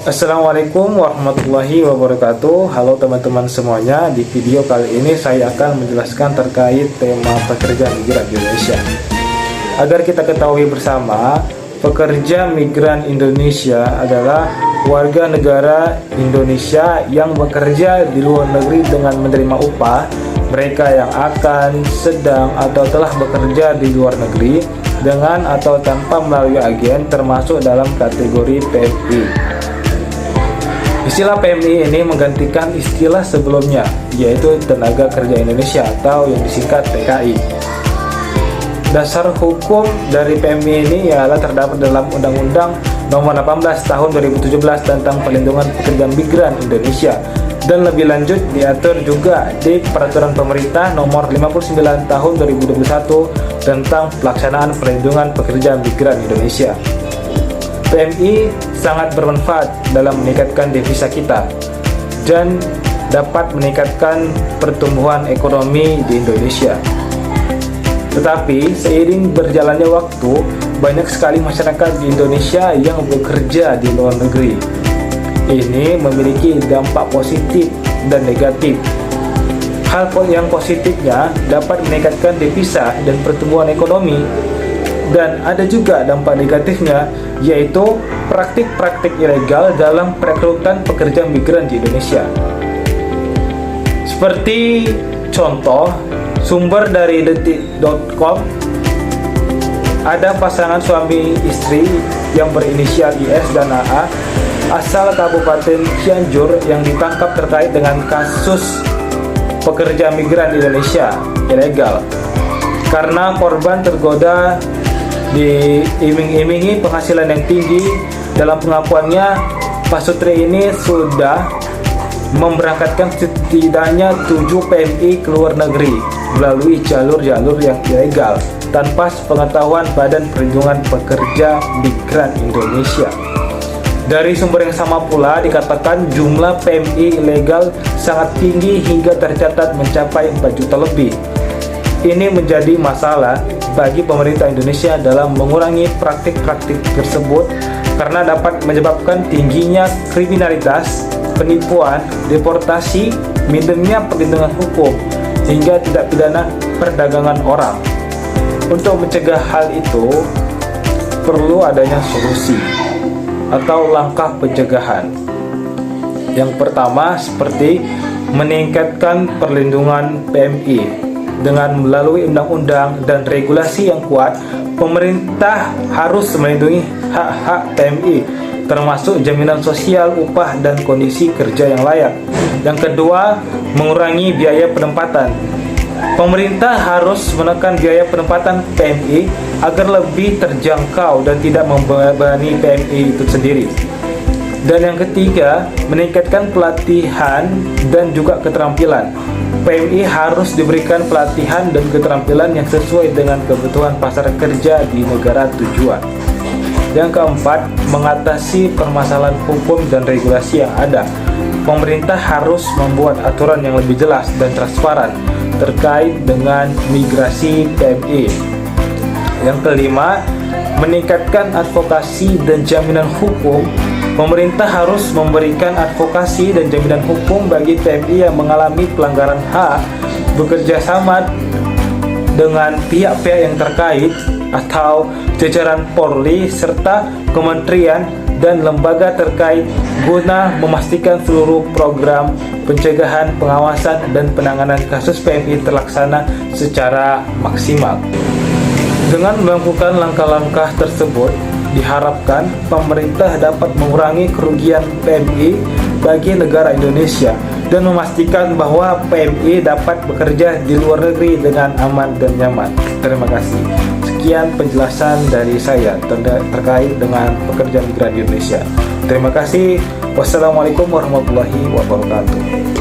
Assalamualaikum warahmatullahi wabarakatuh. Halo teman-teman semuanya. Di video kali ini saya akan menjelaskan terkait tema pekerja migran Indonesia. Agar kita ketahui bersama, pekerja migran Indonesia adalah warga negara Indonesia yang bekerja di luar negeri dengan menerima upah. Mereka yang akan, sedang, atau telah bekerja di luar negeri dengan atau tanpa melalui agen termasuk dalam kategori PMI. Istilah PMI ini menggantikan istilah sebelumnya, yaitu Tenaga Kerja Indonesia atau yang disingkat TKI. Dasar hukum dari PMI ini ialah terdapat dalam Undang-Undang Nomor 18 Tahun 2017 tentang Perlindungan Pekerja Migran Indonesia, dan lebih lanjut diatur juga di Peraturan Pemerintah Nomor 59 Tahun 2021 tentang Pelaksanaan Perlindungan Pekerja Migran Indonesia. PMI sangat bermanfaat dalam meningkatkan devisa kita dan dapat meningkatkan pertumbuhan ekonomi di Indonesia. Tetapi seiring berjalannya waktu, banyak sekali masyarakat di Indonesia yang bekerja di luar negeri. Ini memiliki dampak positif dan negatif. Hal yang positifnya dapat meningkatkan devisa dan pertumbuhan ekonomi, dan ada juga dampak negatifnya, yaitu praktik-praktik ilegal dalam perekrutan pekerja migran di Indonesia. Seperti contoh, sumber dari detik.com, ada pasangan suami istri yang berinisial IS dan AA asal Kabupaten Cianjur yang ditangkap terkait dengan kasus pekerja migran di Indonesia ilegal. Karena korban tergoda diiming-imingi penghasilan yang tinggi, dalam pengakuannya Pak Sutri ini sudah memberangkatkan setidaknya 7 PMI ke luar negeri melalui jalur-jalur yang ilegal tanpa sepengetahuan Badan Perlindungan Pekerja Migran Indonesia. Dari sumber yang sama pula dikatakan jumlah PMI ilegal sangat tinggi hingga tercatat mencapai 4 juta lebih. Ini menjadi masalah bagi pemerintah Indonesia dalam mengurangi praktik-praktik tersebut karena dapat menyebabkan tingginya kriminalitas, penipuan, deportasi, minimnya perlindungan hukum, hingga tindak pidana perdagangan orang. Untuk mencegah hal itu, perlu adanya solusi atau langkah pencegahan. Yang pertama seperti meningkatkan perlindungan PMI. Dengan melalui undang-undang dan regulasi yang kuat, pemerintah harus melindungi hak-hak PMI, termasuk jaminan sosial, upah, dan kondisi kerja yang layak. Yang kedua, mengurangi biaya penempatan. Pemerintah harus menekan biaya penempatan PMI agar lebih terjangkau dan tidak membebani PMI itu sendiri. Dan yang ketiga, meningkatkan pelatihan dan juga keterampilan. PMI harus diberikan pelatihan dan keterampilan yang sesuai dengan kebutuhan pasar kerja di negara tujuan. Yang keempat, mengatasi permasalahan hukum dan regulasi yang ada. Pemerintah harus membuat aturan yang lebih jelas dan transparan terkait dengan migrasi PMI. Yang kelima, meningkatkan advokasi dan jaminan hukum. Pemerintah harus memberikan advokasi dan jaminan hukum bagi PMI yang mengalami pelanggaran hak, bekerja sama dengan pihak-pihak yang terkait atau jajaran Polri serta kementerian dan lembaga terkait guna memastikan seluruh program pencegahan, pengawasan, dan penanganan kasus PMI terlaksana secara maksimal. Dengan melakukan langkah-langkah tersebut, diharapkan pemerintah dapat mengurangi kerugian PMI bagi negara Indonesia dan memastikan bahwa PMI dapat bekerja di luar negeri dengan aman dan nyaman. Terima kasih. Sekian penjelasan dari saya terkait dengan pekerja migran di Indonesia. Terima kasih. Wassalamualaikum warahmatullahi wabarakatuh.